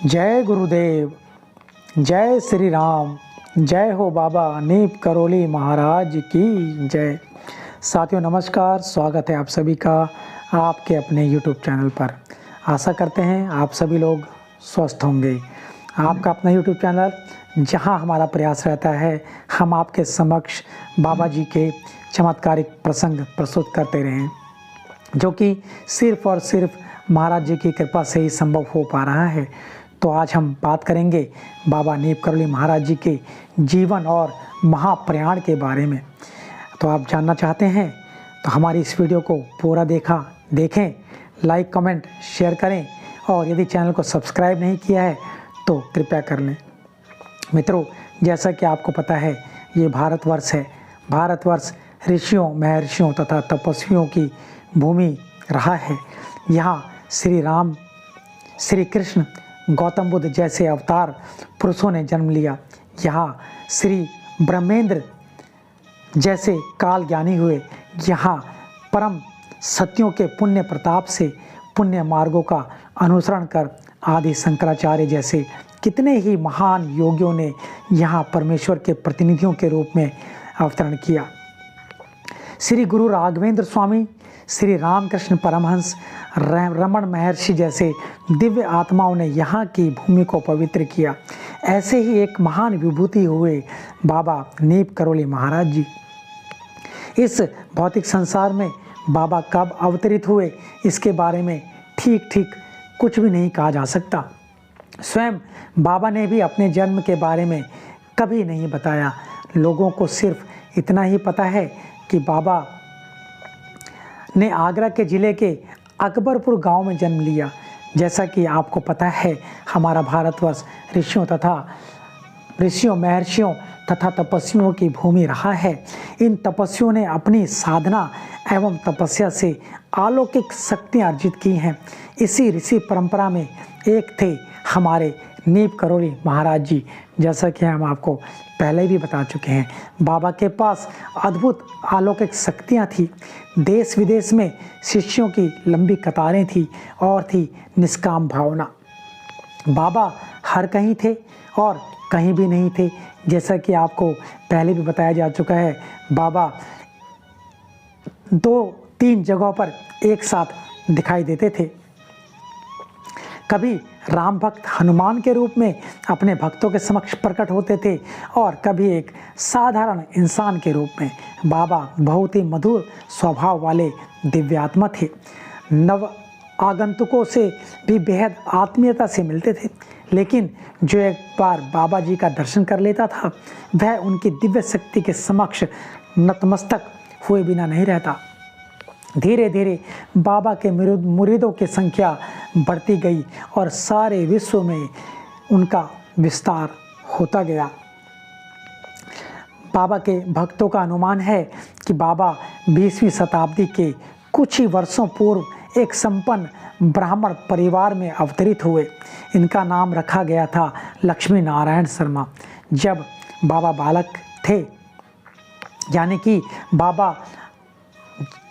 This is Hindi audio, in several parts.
जय गुरुदेव, जय श्री राम, जय हो बाबा नीप करोली महाराज की जय। साथियों नमस्कार, स्वागत है आप सभी का आपके अपने YouTube चैनल पर। आशा करते हैं आप सभी लोग स्वस्थ होंगे। आपका अपना YouTube चैनल जहां हमारा प्रयास रहता है हम आपके समक्ष बाबा जी के चमत्कारिक प्रसंग प्रस्तुत करते रहें, जो कि सिर्फ और सिर्फ महाराज जी की कृपा से ही संभव हो पा रहा है। तो आज हम बात करेंगे बाबा नीप करोली महाराज जी के जीवन और महाप्रयाण के बारे में। तो आप जानना चाहते हैं तो हमारी इस वीडियो को पूरा देखें, लाइक कमेंट शेयर करें और यदि चैनल को सब्सक्राइब नहीं किया है तो कृपया कर लें। मित्रों, जैसा कि आपको पता है ये भारतवर्ष है। भारतवर्ष ऋषियों, महर्षियों तथा तपस्वियों की भूमि रहा है। यहाँ श्री राम, श्री कृष्ण, गौतम बुद्ध जैसे अवतार पुरुषों ने जन्म लिया। यहाँ श्री ब्रह्मेंद्र जैसे काल ज्ञानी हुए। यहाँ परम सत्यों के पुण्य प्रताप से पुण्य मार्गों का अनुसरण कर आदि शंकराचार्य जैसे कितने ही महान योगियों ने यहाँ परमेश्वर के प्रतिनिधियों के रूप में अवतरण किया। श्री गुरु राघवेंद्र स्वामी, श्री रामकृष्ण परमहंस, रमण महर्षि जैसे दिव्य आत्माओं ने यहाँ की भूमि को पवित्र किया। ऐसे ही एक महान विभूति हुए बाबा नीप करोली महाराज जी। इस भौतिक संसार में बाबा कब अवतरित हुए इसके बारे में ठीक कुछ भी नहीं कहा जा सकता। स्वयं बाबा ने भी अपने जन्म के बारे में कभी नहीं बताया। लोगों को सिर्फ इतना ही पता है कि बाबा ने आगरा के ज़िले के अकबरपुर गांव में जन्म लिया। जैसा कि आपको पता है हमारा भारतवर्ष ऋषियों, महर्षियों तथा तपस्वियों की भूमि रहा है। इन तपस्वियों ने अपनी साधना एवं तपस्या से अलौकिक शक्तियाँ अर्जित की हैं। इसी ऋषि परंपरा में एक थे हमारे नीप करोली महाराज जी। जैसा कि हम आपको पहले भी बता चुके हैं, बाबा के पास अद्भुत अलौकिक शक्तियाँ थी। देश विदेश में शिष्यों की लंबी कतारें थी और थी निष्काम भावना। बाबा हर कहीं थे और कहीं भी नहीं थे। जैसा कि आपको पहले भी बताया जा चुका है, बाबा 2-3 जगहों पर एक साथ दिखाई देते थे। कभी राम भक्त हनुमान के रूप में अपने भक्तों के समक्ष प्रकट होते थे और कभी एक साधारण इंसान के रूप में। बाबा बहुत ही मधुर स्वभाव वाले दिव्यात्मा थे। नव आगंतुकों से भी बेहद आत्मीयता से मिलते थे। लेकिन जो एक बार बाबा जी का दर्शन कर लेता था वह उनकी दिव्य शक्ति के समक्ष नतमस्तक हुए बिना नहीं रहता। धीरे धीरे बाबा के मुरीदों की संख्या बढ़ती गई और सारे विश्व में उनका विस्तार होता गया। बाबा के भक्तों का अनुमान है कि बाबा 20वीं शताब्दी के कुछ ही वर्षों पूर्व एक संपन्न ब्राह्मण परिवार में अवतरित हुए। इनका नाम रखा गया था लक्ष्मी नारायण शर्मा। जब बाबा बालक थे, यानी कि बाबा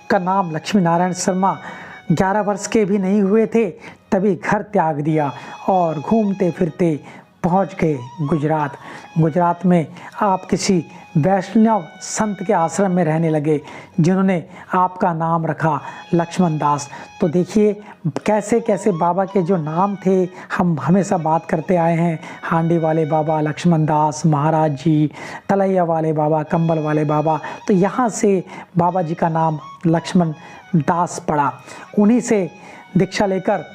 का नाम लक्ष्मी नारायण शर्मा 11 वर्ष के भी नहीं हुए थे, तभी घर त्याग दिया और घूमते फिरते पहुंच गए गुजरात। गुजरात में आप किसी वैष्णव संत के आश्रम में रहने लगे, जिन्होंने आपका नाम रखा लक्ष्मण दास। तो देखिए कैसे कैसे बाबा के जो नाम थे हम हमेशा बात करते आए हैं। हांडी वाले बाबा लक्ष्मण दास महाराज जी, तलैया वाले बाबा, कंबल वाले बाबा। तो यहाँ से बाबा जी का नाम लक्ष्मण दास पड़ा। उन्हीं से दीक्षा लेकर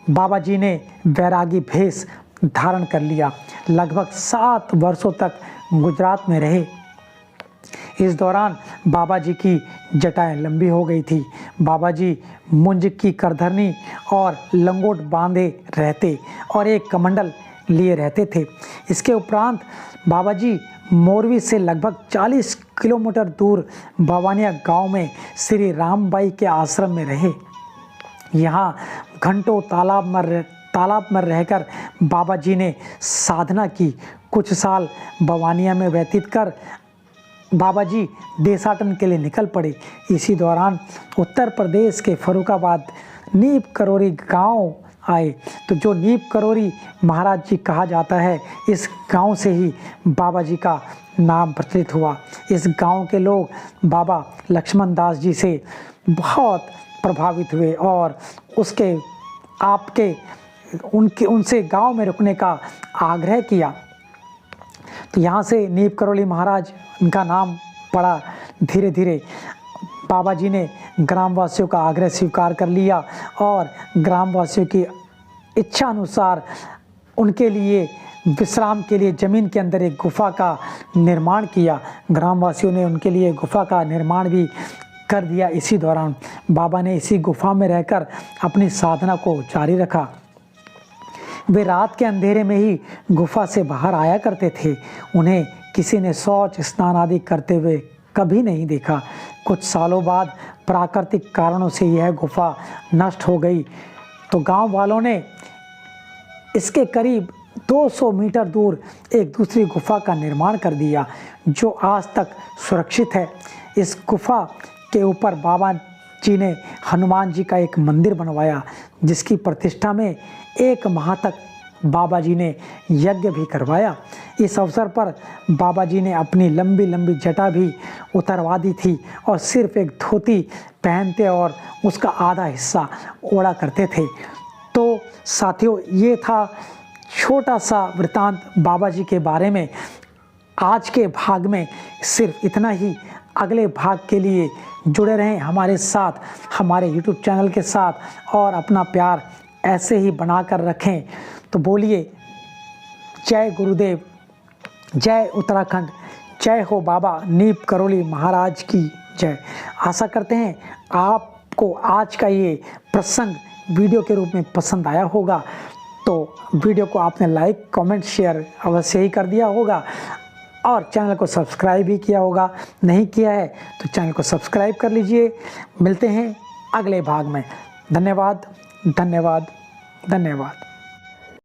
बाबा जी ने वैरागी भेष धारण कर लिया। लगभग 7 वर्षों तक गुजरात में रहे। इस दौरान बाबा जी की जटाएं लंबी हो गई थी। बाबा जी मुंज की करधरनी और लंगोट बांधे रहते और एक कमंडल लिए रहते थे। इसके उपरांत बाबा जी मोरवी से लगभग 40 किलोमीटर दूर बवानिया गांव में श्री रामबाई के आश्रम में रहे। यहाँ घंटों तालाब में रहकर बाबा जी ने साधना की। कुछ साल बवानिया में व्यतीत कर बाबा जी देशाटन के लिए निकल पड़े। इसी दौरान उत्तर प्रदेश के फर्रुखाबाद नीप करोली गांव आए। तो जो नीप करोली महाराज जी कहा जाता है, इस गांव से ही बाबा जी का नाम प्रचलित हुआ। इस गांव के लोग बाबा लक्ष्मण दास जी से बहुत प्रभावित हुए और उनसे गांव में रुकने का आग्रह किया। तो यहाँ से नीप करोली महाराज, इनका नाम पड़ा। धीरे धीरे बाबा जी ने ग्रामवासियों का आग्रह स्वीकार कर लिया और ग्रामवासियों की इच्छा अनुसार उनके लिए विश्राम के लिए ज़मीन के अंदर एक गुफा का निर्माण किया। ग्रामवासियों ने उनके लिए गुफा का निर्माण भी कर दिया। इसी दौरान बाबा ने इसी गुफा में रहकर अपनी साधना को जारी रखा। वे रात के अंधेरे में ही गुफा से बाहर आया करते थे। उन्हें किसी ने शौच स्नान आदि करते हुए कभी नहीं देखा। कुछ सालों बाद प्राकृतिक कारणों से यह गुफा नष्ट हो गई, तो गांव वालों ने इसके करीब 200 मीटर दूर एक दूसरी गुफा का निर्माण कर दिया, जो आज तक सुरक्षित है। इस गुफा के ऊपर बाबा जी ने हनुमान जी का एक मंदिर बनवाया, जिसकी प्रतिष्ठा में 1 माह तक बाबा जी ने यज्ञ भी करवाया। इस अवसर पर बाबा जी ने अपनी लंबी लंबी जटा भी उतरवा दी थी और सिर्फ एक धोती पहनते और उसका आधा हिस्सा ओढ़ा करते थे। तो साथियों, ये था छोटा सा वृतांत बाबा जी के बारे में। आज के भाग में सिर्फ इतना ही। अगले भाग के लिए जुड़े रहें हमारे साथ, हमारे YouTube चैनल के साथ, और अपना प्यार ऐसे ही बनाकर रखें। तो बोलिए जय गुरुदेव, जय उत्तराखंड, जय हो बाबा नीप करोली महाराज की जय। आशा करते हैं आपको आज का ये प्रसंग वीडियो के रूप में पसंद आया होगा। तो वीडियो को आपने लाइक, कमेंट, शेयर अवश्य ही कर दिया होगा और चैनल को सब्सक्राइब भी किया होगा। नहीं किया है तो चैनल को सब्सक्राइब कर लीजिए। मिलते हैं अगले भाग में। धन्यवाद, धन्यवाद, धन्यवाद।